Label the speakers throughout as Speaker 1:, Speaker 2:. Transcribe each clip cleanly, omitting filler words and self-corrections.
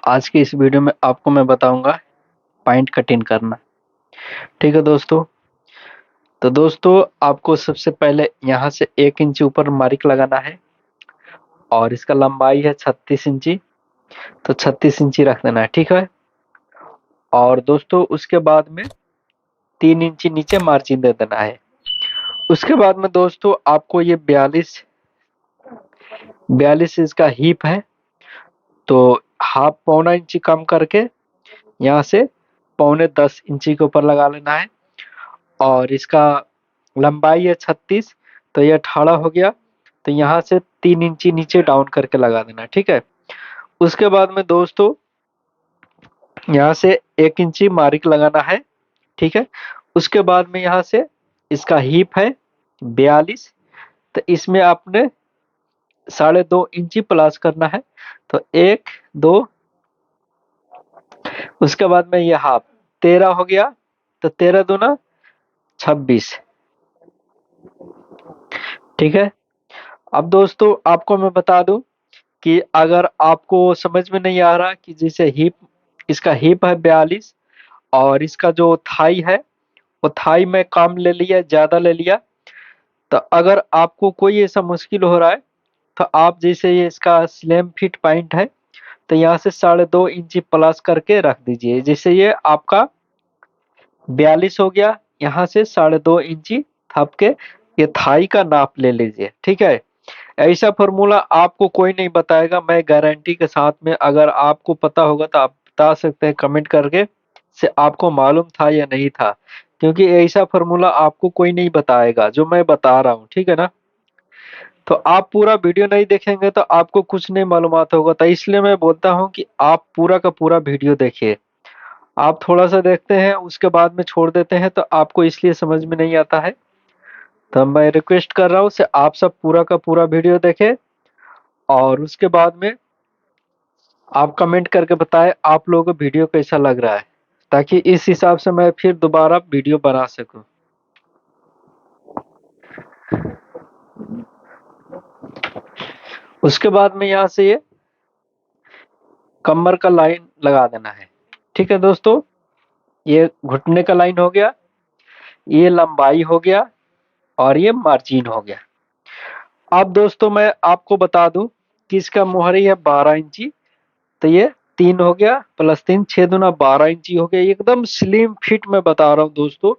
Speaker 1: आज की इस वीडियो में आपको मैं बताऊंगा पॉइंट कटिंग करना। ठीक है दोस्तों। तो दोस्तों आपको सबसे पहले यहाँ से 1 इंच ऊपर मार्क लगाना है और इसका लंबाई है 36 इंची। तो 36 इंची रख देना है, ठीक है। और दोस्तों उसके बाद में 3 इंची नीचे मार्जिन दे देना है। उसके बाद में दोस्तों आपको ये 42 इसका हीप है, तो हाफ पौना इंची कम करके यहाँ से 9.25 इंची के ऊपर लगा लेना है। और इसका लंबाई है 36, तो ये 18 हो गया। तो यहाँ से 3 इंची नीचे डाउन करके लगा देना, ठीक है। उसके बाद में दोस्तों यहाँ से 1 इंची मार्क लगाना है, ठीक है। उसके बाद में यहाँ से इसका हीप है 42, तो इसमें आपने 2.5 इंची प्लस करना है। तो 1 2, उसके बाद में ये हाफ 13 हो गया। तो 13 दूना 26, ठीक है। अब दोस्तों आपको मैं बता दूं कि अगर आपको समझ में नहीं आ रहा कि जैसे हिप, इसका हिप है 42 और इसका जो थाई है वो थाई में कम ले लिया, ज्यादा ले लिया। तो अगर आपको कोई ऐसा मुश्किल हो रहा है तो आप जैसे ये इसका स्लिम फिट पॉइंट है, तो यहाँ से 2.5 इंची प्लस करके रख दीजिए। जैसे ये आपका 42 हो गया, यहाँ से 2.5 इंची थप के ये थाई का नाप ले लीजिए, ठीक है। ऐसा फॉर्मूला आपको कोई नहीं बताएगा, मैं गारंटी के साथ में। अगर आपको पता होगा तो आप बता सकते हैं कमेंट करके से आपको मालूम था या नहीं था, क्योंकि ऐसा फॉर्मूला आपको कोई नहीं बताएगा जो मैं बता रहा हूँ, ठीक है ना। तो आप पूरा वीडियो नहीं देखेंगे तो आपको कुछ नहीं मालूमात होगा, तो इसलिए मैं बोलता हूँ कि आप पूरा का पूरा वीडियो देखिए। आप थोड़ा सा देखते हैं उसके बाद में छोड़ देते हैं तो आपको इसलिए समझ में नहीं आता है। तो मैं रिक्वेस्ट कर रहा हूँ से आप सब पूरा का पूरा वीडियो देखें और उसके बाद में आप कमेंट करके बताएं आप लोगों को वीडियो कैसा लग रहा है, ताकि इस हिसाब से मैं फिर दोबारा वीडियो बना सकूं। उसके बाद में यहाँ से ये कमर का लाइन लगा देना है, ठीक है दोस्तों। ये घुटने का लाइन हो गया, ये लंबाई हो गया और ये मार्जिन हो गया। अब दोस्तों मैं आपको बता दूं कि इसका मोहरी है 12 इंची। तो ये 3 हो गया प्लस 3, 6 दूना 12 इंची हो गया। एकदम स्लिम फिट मैं बता रहा हूँ दोस्तों,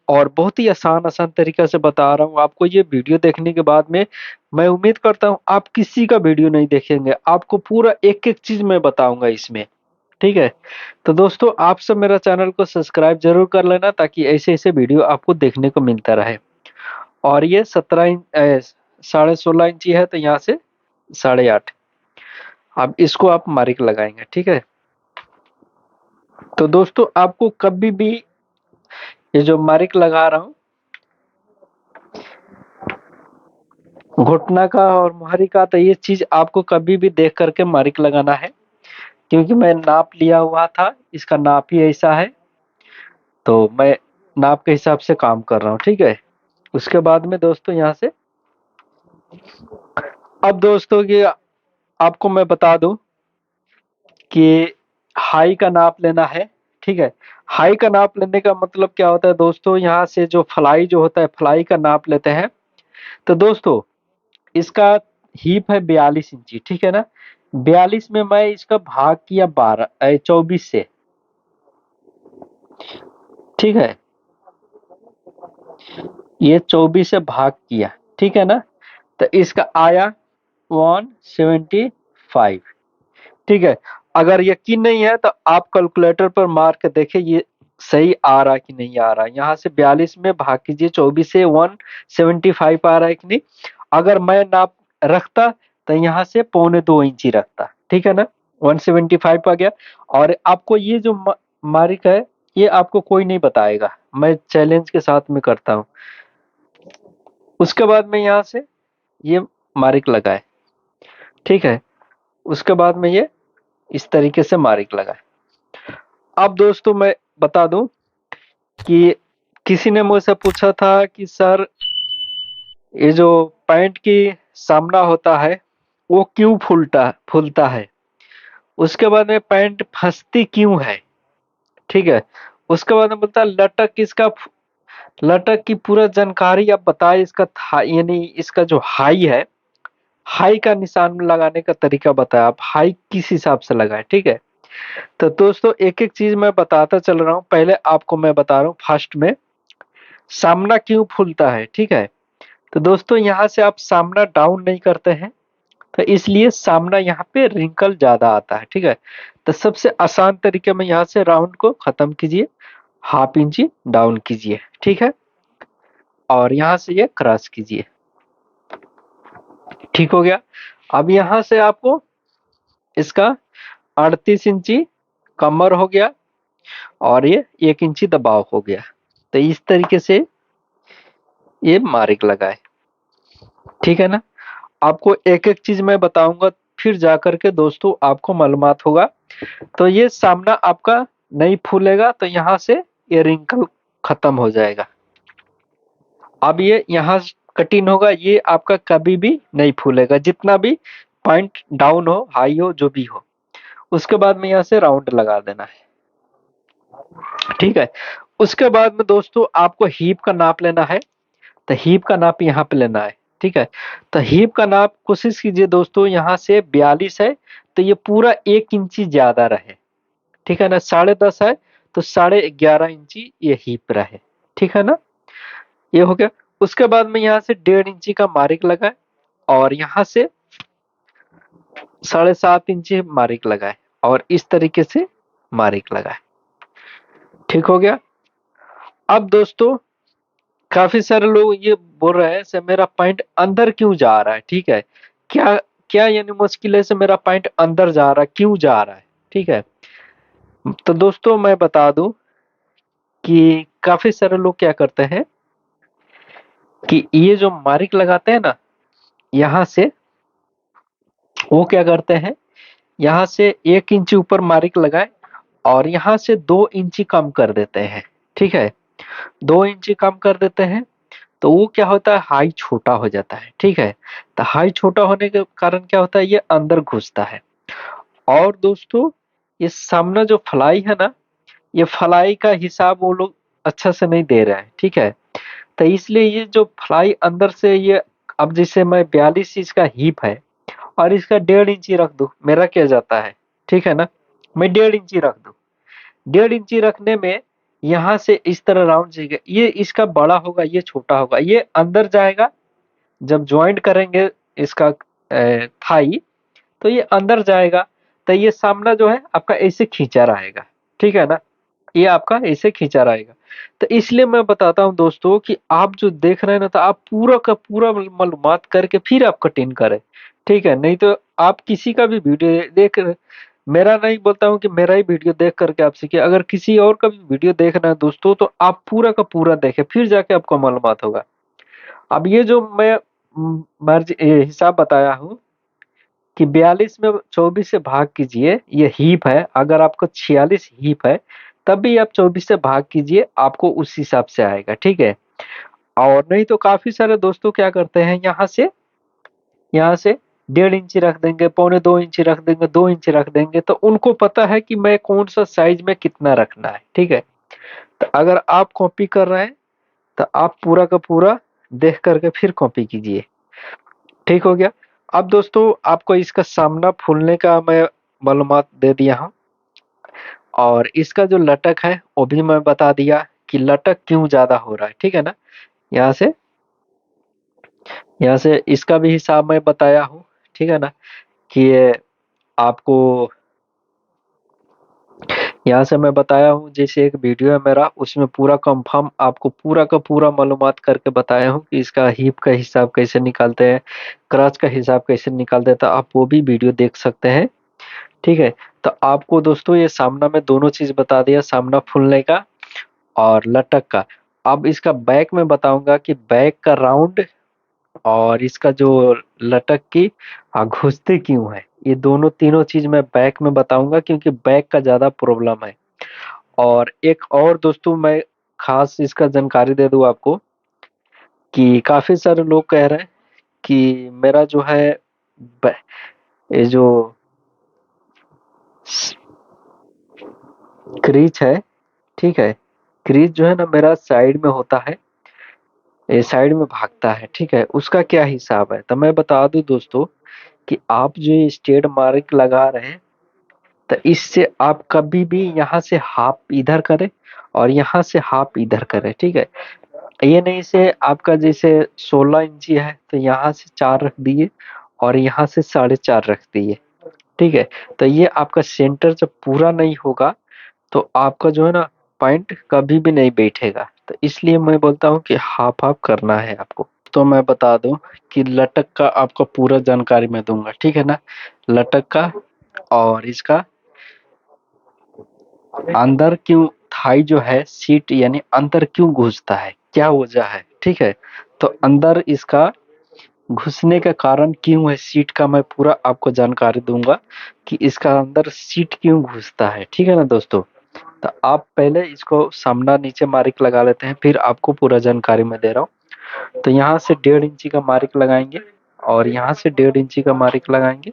Speaker 1: और बहुत ही आसान आसान तरीका से बता रहा हूँ आपको। ये वीडियो देखने के बाद में मैं उम्मीद करता हूँ आप किसी का वीडियो नहीं देखेंगे, आपको पूरा एक एक चीज मैं बताऊंगा इसमें, ठीक है। तो दोस्तों आप सब मेरा चैनल को सब्सक्राइब जरूर कर लेना, ताकि ऐसे ऐसे वीडियो आपको देखने को मिलता रहे। और ये 17 इंच 16.5 इंची है, तो यहाँ से 8.5। अब इसको आप मार्क लगाएंगे, ठीक है। तो दोस्तों आपको कभी भी ये जो मार्क लगा रहा हूँ घुटना का और मोहरी का, तो ये चीज आपको कभी भी देख करके मार्क लगाना है, क्योंकि मैं नाप लिया हुआ था, इसका नाप ही ऐसा है। तो मैं नाप के हिसाब से काम कर रहा हूँ, ठीक है। उसके बाद में दोस्तों यहाँ से अब दोस्तों ये आपको मैं बता दूं कि हाई का नाप लेना है, ठीक है। हाई का नाप लेने का मतलब क्या होता है दोस्तों, यहाँ से जो फ्लाई जो होता है फ्लाई का नाप लेते हैं। तो दोस्तों इसका हीप है 42 इंची, ठीक है ना। 42 में मैं इसका भाग किया 24 से, ठीक है। ये 24 से भाग किया, ठीक है ना। तो इसका आया 175, ठीक है। अगर यकीन नहीं है तो आप कैलकुलेटर पर मार के देखिए ये सही आ रहा कि नहीं आ रहा। यहाँ से 42 में भाग कीजिए 24 से 175 आ रहा है कि नहीं। अगर मैं नाप रखता तो यहाँ से 2.25 इंची रखता, ठीक है ना। 175 आ गया। और आपको ये जो मार्क है ये आपको कोई नहीं बताएगा, मैं चैलेंज के साथ में करता हूँ। उसके बाद में यहाँ से ये मार्क लगाए, ठीक है। उसके बाद में ये इस तरीके से मार्क लगाए। अब दोस्तों मैं बता दूं कि किसी ने मुझसे पूछा था कि सर ये जो पैंट की सामना होता है वो क्यों फूलता फूलता है। उसके बाद में पैंट फंसती क्यों है, ठीक है। उसके बाद में बोलता है लटक की पूरा जानकारी आप बताए, इसका था यानी इसका जो हाई है, हाई का निशान लगाने का तरीका बताया, आप हाई किस हिसाब से लगाए, ठीक है। तो दोस्तों एक एक चीज मैं बताता चल रहा हूँ, पहले आपको मैं बता रहा हूँ फर्स्ट में सामना क्यों फूलता है, ठीक है। तो दोस्तों यहाँ से आप सामना डाउन नहीं करते हैं, तो इसलिए सामना यहाँ पे रिंकल ज्यादा आता है, ठीक है। तो सबसे आसान तरीके में यहाँ से राउंड को खत्म कीजिए, हाफ इंची डाउन कीजिए, ठीक है। और यहाँ से ये क्रॉस कीजिए, ठीक हो गया। अब यहाँ से आपको इसका 38 इंची कमर हो गया और ये 1 इंची दबाव हो गया। तो इस तरीके से ये मार्क लगाए, ठीक है ना। आपको एक एक चीज मैं बताऊंगा, फिर जाकर के दोस्तों आपको मालूमात होगा। तो ये सामना आपका नहीं फूलेगा, तो यहाँ से ये रिंकल खत्म हो जाएगा। अब ये यहाँ कटिंग होगा, ये आपका कभी भी नहीं फूलेगा, जितना भी पॉइंट डाउन हो, हाई हो, जो भी हो। उसके बाद में यहाँ से राउंड लगा देना है, ठीक है। उसके बाद में दोस्तों आपको हीप का नाप लेना है, तो हीप का नाप यहाँ पे लेना है, ठीक है। तो हीप का नाप कोशिश कीजिए दोस्तों, यहाँ से 42 है, तो ये पूरा 1 इंची ज्यादा रहे, ठीक है ना। 10.5 है तो 11.5 इंची ये हीप रहे, ठीक है ना। ये हो गया। उसके बाद में यहाँ से 1.5 इंची का मार्क लगाए और यहाँ से 7.5 इंची मार्क लगाए और इस तरीके से मार्क लगाए, ठीक हो गया। अब दोस्तों काफी सारे लोग ये बोल रहे हैं, सर मेरा पॉइंट अंदर क्यों जा रहा है, ठीक है। क्या क्या यानी मुश्किल है, से मेरा पॉइंट अंदर जा रहा है, क्यों जा रहा है, ठीक है। तो दोस्तों मैं बता दूं कि काफी सारे लोग क्या करते हैं कि ये जो मार्क लगाते हैं ना, यहाँ से वो क्या करते हैं, यहाँ से 1 इंची ऊपर मार्क लगाए और यहाँ से 2 इंची कम कर देते हैं, ठीक है। 2 इंची कम कर देते हैं, तो वो क्या होता है, हाई छोटा हो जाता है, ठीक है। तो हाई छोटा होने के कारण क्या होता है, ये अंदर घुसता है। और दोस्तों ये सामने जो फ्लाई है ना, ये फ्लाई का हिसाब वो लोग अच्छा से नहीं दे रहे हैं, ठीक है। तो इसलिए ये जो फ्लाई अंदर से ये, अब जैसे मैं 42 इंच का हिप है और इसका 1.5 इंची रख दूं, मेरा क्या जाता है, ठीक है ना। मैं 1.5 इंची रख दूं, 1.5 इंची रखने में यहाँ से इस तरह राउंड जाएगा, ये इसका बड़ा होगा, ये छोटा होगा, ये अंदर जाएगा। जब ज्वाइंट करेंगे इसका थाई, तो ये अंदर जाएगा, तो ये सामना जो है आपका ऐसे खींचा रहेगा, ठीक है ना। ये आपका ऐसे खींचा रहेगा। तो इसलिए मैं बताता हूँ दोस्तों कि आप जो देख रहे हैं ना, तो आप पूरा का पूरा मालूमात करके फिर आप कटिंग करें, ठीक है। नहीं तो आप किसी का भी वीडियो देख, मेरा नहीं बोलता हूँ कि मेरा ही वीडियो देख करके आप सीखिए, अगर किसी और का भी वीडियो देखना है दोस्तों, तो आप पूरा का पूरा देखें, फिर जाके आपको मालूमात होगा। अब ये जो मैं ये हिसाब बताया हूँ कि 42 में 24 से भाग कीजिए, ये हीप है। अगर आपको 46 हीप है, तब भी आप 24 से भाग कीजिए, आपको उस हिसाब से आएगा, ठीक है। और नहीं तो काफी सारे दोस्तों क्या करते हैं, यहाँ से 1.5 इंची रख देंगे, 1.25 इंची रख देंगे, 2 इंची रख देंगे, तो उनको पता है कि मैं कौन सा साइज में कितना रखना है, ठीक है। तो अगर आप कॉपी कर रहे हैं, तो आप पूरा का पूरा देख करके फिर कॉपी कीजिए, ठीक हो गया। अब दोस्तों आपको इसका सामना फूलने का मैं मालूमात दे दिया हूँ, और इसका जो लटक है वो भी मैं बता दिया कि लटक क्यों ज्यादा हो रहा है, ठीक है ना। यहाँ से यहाँ से इसका भी हिसाब मैं बताया हूँ, ठीक है ना। कि ये आपको यहाँ से मैं बताया हूँ, जैसे एक वीडियो है मेरा, उसमें पूरा कंफर्म आपको पूरा का पूरा मालूमात करके बताया हूँ कि इसका हिप का हिसाब कैसे निकालते हैं, क्रच का हिसाब कैसे निकालते हैं, तो आप वो भी वीडियो देख सकते हैं, ठीक है। तो आपको दोस्तों ये सामना में दोनों चीज बता दिया, सामना फूलने का और लटक का। अब इसका बैक में बताऊंगा कि बैक का राउंड और इसका जो लटक की घुसती क्यों है, ये दोनों तीनों चीज मैं बैक में बताऊंगा, क्योंकि बैक का ज्यादा प्रॉब्लम है। और एक और दोस्तों मैं खास इसका जानकारी दे दूं आपको कि काफी सारे लोग कह रहे हैं कि मेरा जो है ये जो क्रीज है, ठीक है। क्रीज जो है ना मेरा साइड में होता है, ये साइड में भागता है, ठीक है। उसका क्या हिसाब है तो मैं बता दूं दोस्तों कि आप जो ये स्ट्रेट मार्क लगा रहे हैं, तो इससे आप कभी भी यहाँ से हाफ इधर करें और यहाँ से हाफ इधर करें, ठीक है। ये नहीं से आपका जैसे 16 इंची है तो यहाँ से 4 रख दिए और यहाँ से 4.5 रख दिए, ठीक है। तो ये आपका सेंटर जब पूरा नहीं होगा तो आपका जो है ना पॉइंट कभी भी नहीं बैठेगा, तो इसलिए मैं बोलता हूँ कि हाफ हाफ करना है आपको। तो मैं बता दूं कि लटक का आपको पूरा जानकारी मैं दूंगा, ठीक है ना। लटक का और इसका अंदर क्यों थाई जो है सीट यानी अंदर क्यों घुसता है, क्या वजह है, ठीक है। तो अंदर इसका घुसने का कारण क्यों है सीट का मैं पूरा आपको जानकारी दूंगा कि इसका अंदर सीट क्यों घुसता है, ठीक है ना दोस्तों। तो आप पहले इसको सामना नीचे मार्क लगा लेते हैं, फिर आपको पूरा जानकारी मैं दे रहा हूँ। तो यहाँ से 1.5 इंची का मार्क लगाएंगे और यहाँ से 1.5 इंची का मार्क लगाएंगे,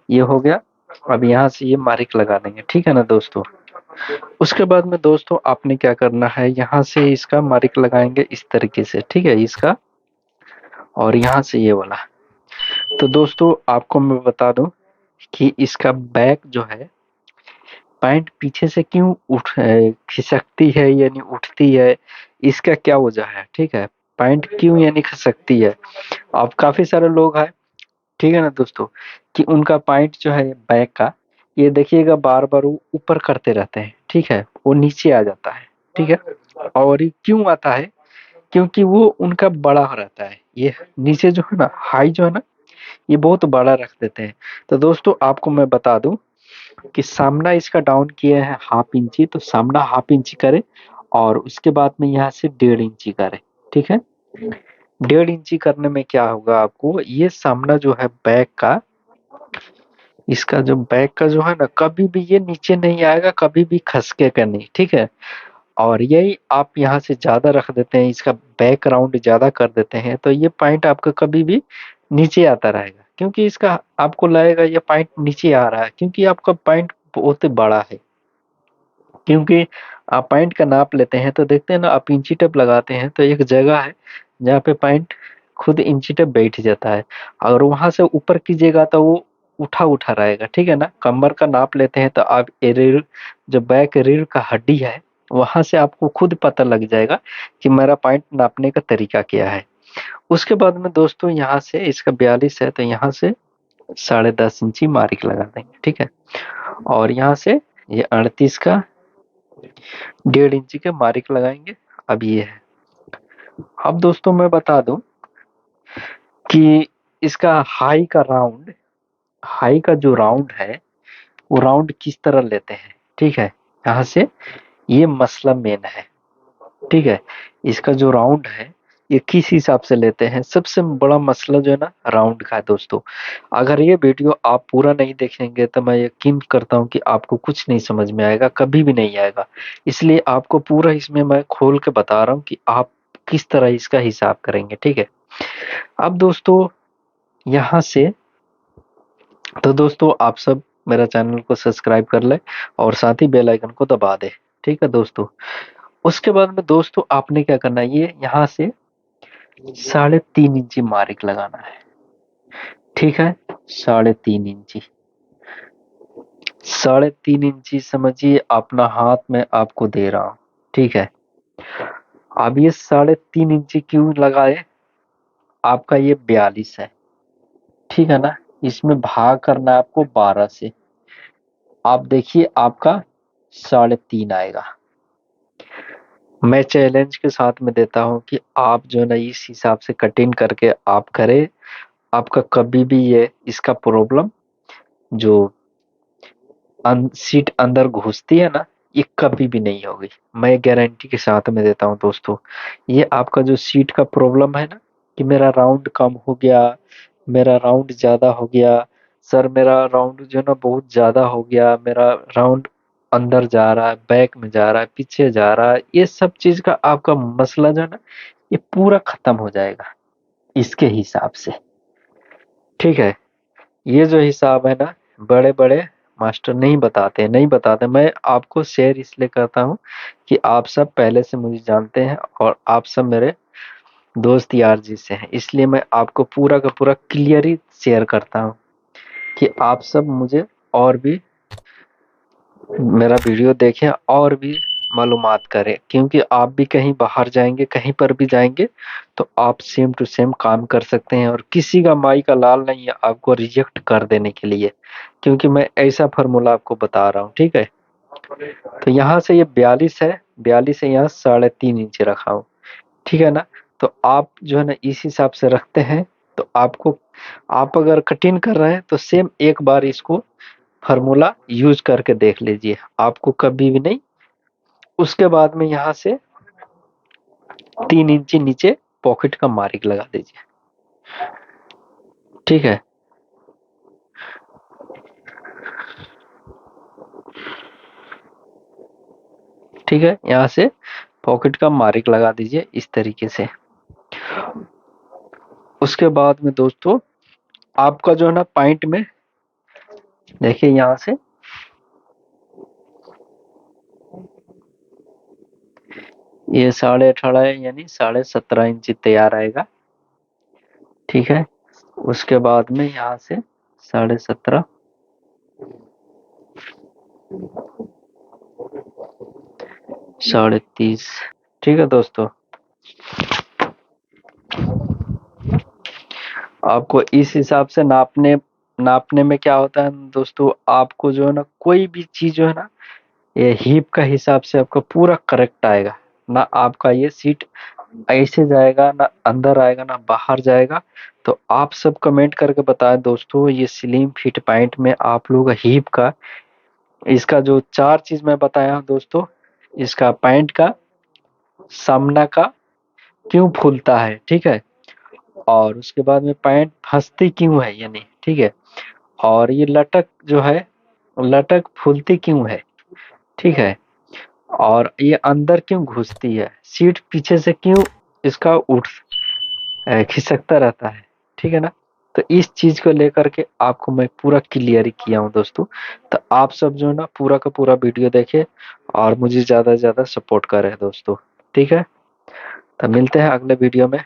Speaker 1: ये हो गया। अब यहाँ से ये मार्क लगा देंगे, ठीक है ना दोस्तों। उसके बाद में दोस्तों आपने क्या करना है, यहाँ से इसका मार्क लगाएंगे इस तरीके से, ठीक है, इसका और यहाँ से ये वाला। तो दोस्तों आपको मैं बता दूं कि इसका बैक जो है पैंट पीछे से क्यों खिसकती है यानी उठती है, इसका क्या वजह है, ठीक है। पैंट क्यों यानी खिसकती है, अब काफी सारे लोग हैं, ठीक है ना दोस्तों, कि उनका पैंट जो है बैक का, ये देखिएगा बार बार वो ऊपर करते रहते हैं, ठीक है, वो नीचे आ जाता है, ठीक है। और ये क्यों आता है, क्योंकि वो उनका बड़ा हो रहता है, ये नीचे जो है ना हाई जो है ना ये बहुत बड़ा रख देते हैं। तो दोस्तों आपको मैं बता दूं कि सामना इसका डाउन किया है 1/2 इंची, तो सामना 1/2 इंची करे और उसके बाद में यहाँ से 1.5 इंची करे, ठीक है। 1.5 इंची करने में क्या होगा आपको, ये सामना जो है बैक का, इसका जो बैक का जो है ना कभी भी ये नीचे नहीं आएगा, कभी भी खसकेगा नहीं, ठीक है। और यही आप यहाँ से ज्यादा रख देते हैं, इसका बैक राउंड ज्यादा कर देते हैं, तो ये पॉइंट आपका कभी भी नीचे आता रहेगा, क्योंकि इसका आपको लगेगा ये पॉइंट नीचे आ रहा है, क्योंकि आपका पॉइंट बहुत बड़ा है। क्योंकि आप पॉइंट का नाप लेते हैं तो देखते हैं ना, आप इंची टेप लगाते हैं तो एक जगह है जहाँ पे पॉइंट खुद इंची टेप बैठ जाता है, अगर वहां से ऊपर कीजिएगा तो वो उठा उठा रहेगा, ठीक है ना। कमर का नाप लेते हैं तो आप रीढ़, जो बैक रीढ़ का हड्डी है, वहां से आपको खुद पता लग जाएगा कि मेरा पॉइंट नापने का तरीका क्या है। उसके बाद में दोस्तों यहाँ से इसका 42 है तो यहाँ से 10.5 इंची मार्क लगा देंगे, ठीक है। और यहाँ से ये 38 का 1.5 इंची के मार्क लगाएंगे। अब ये है। अब दोस्तों मैं बता दूं कि इसका हाई का जो राउंड है वो राउंड किस तरह लेते हैं, ठीक है। यहाँ से ये मसला मेन है, ठीक है। इसका जो राउंड है ये किस हिसाब से लेते हैं, सबसे बड़ा मसला जो है ना राउंड का है दोस्तों। अगर ये वीडियो आप पूरा नहीं देखेंगे तो मैं यकीन करता हूँ कि आपको कुछ नहीं समझ में आएगा, कभी भी नहीं आएगा। इसलिए आपको पूरा इसमें मैं खोल के बता रहा हूँ कि आप किस तरह इसका हिसाब करेंगे, ठीक है। अब दोस्तों यहाँ से, तो दोस्तों आप सब मेरा चैनल को सब्सक्राइब कर ले और साथ ही बेल आइकन को दबा दे, ठीक है दोस्तों। उसके बाद में दोस्तों आपने क्या करना है, ये यहाँ से 3.5 इंची मार्क लगाना है, ठीक है। 3.5 इंची, 3.5 इंची समझिए अपना हाथ में आपको दे रहा हूं, ठीक है। अब ये 3.5 इंची क्यों लगाए, आपका ये 42 है, ठीक है ना। इसमें भाग करना है आपको 12 से, आप देखिए आपका 3.5 आएगा। मैं चैलेंज के साथ में देता हूं कि आप जो ना इस हिसाब से कटिंग करके आप करें, आपका कभी भी ये इसका प्रॉब्लम जो सीट अंदर घुसती है ना, ये कभी भी नहीं होगी, मैं गारंटी के साथ में देता हूँ दोस्तों। ये आपका जो सीट का प्रॉब्लम है ना कि मेरा राउंड कम हो गया, मेरा राउंड ज्यादा हो गया, सर मेरा राउंड जो है ना बहुत ज्यादा हो गया, मेरा राउंड अंदर जा रहा है, बैक में जा रहा है, पीछे जा रहा है, ये सब चीज का आपका मसला जो है ना ये पूरा खत्म हो जाएगा इसके हिसाब से, ठीक है। ये जो हिसाब है ना बड़े बड़े मास्टर नहीं बताते, नहीं बताते। मैं आपको शेयर इसलिए करता हूँ कि आप सब पहले से मुझे जानते हैं और आप सब मेरे दोस्त यार जी से हैं, इसलिए मैं आपको पूरा का पूरा क्लियरली शेयर करता हूँ कि आप सब मुझे और भी मेरा वीडियो देखें और भी मालूमात करें, क्योंकि आप भी कहीं बाहर जाएंगे, कहीं पर भी जाएंगे तो आप सेम टू सेम काम कर सकते हैं और किसी का माई का लाल नहीं है आपको रिजेक्ट कर देने के लिए, क्योंकि मैं ऐसा फार्मूला आपको बता रहा हूँ। ठीक है, तो यहाँ से ये 42 है, 42 है, यहाँ 3.5 इंच रखा हूँ। ठीक है ना, तो आप जो है ना इस हिसाब से रखते हैं, तो आपको, आप अगर कटिंग कर रहे हैं तो सेम एक बार इसको फार्मूला यूज करके देख लीजिए, आपको कभी भी नहीं। उसके बाद में यहाँ से 3 इंची नीचे पॉकेट का मार्क लगा दीजिए। ठीक है, ठीक है, यहाँ से पॉकेट का मार्क लगा दीजिए इस तरीके से। उसके बाद में दोस्तों आपका जो है ना पॉइंट में देखिए, यहाँ से ये 18.5 यानी 17.5 इंच तैयार आएगा। ठीक है, उसके बाद में यहाँ से 17.5, 30.5। ठीक है दोस्तों, आपको इस हिसाब से नापने नापने में क्या होता है दोस्तों, आपको जो है ना कोई भी चीज जो है ना ये हिप का हिसाब से आपका पूरा करेक्ट आएगा ना, आपका ये सीट ऐसे जाएगा ना, अंदर आएगा ना बाहर जाएगा। तो आप सब कमेंट करके बताएं दोस्तों, ये स्लिम फिट पैंट में आप लोग हिप का, इसका जो 4 चीज मैं बताया हूँ दोस्तों, इसका पैंट का सामना का क्यों फूलता है, ठीक है, और उसके बाद में पैंट फंसती क्यों है यानी, ठीक है, और ये लटक जो है, लटक फूलती क्यों है, ठीक है, और ये अंदर क्यों घुसती है, सीट पीछे से क्यों इसका खिसकता रहता है। ठीक है ना, तो इस चीज को लेकर के आपको मैं पूरा क्लियर किया हूँ दोस्तों। तो आप सब जो है ना पूरा का पूरा वीडियो देखे और मुझे ज्यादा से ज्यादा सपोर्ट करें दोस्तों। ठीक है, तो मिलते हैं अगले वीडियो में।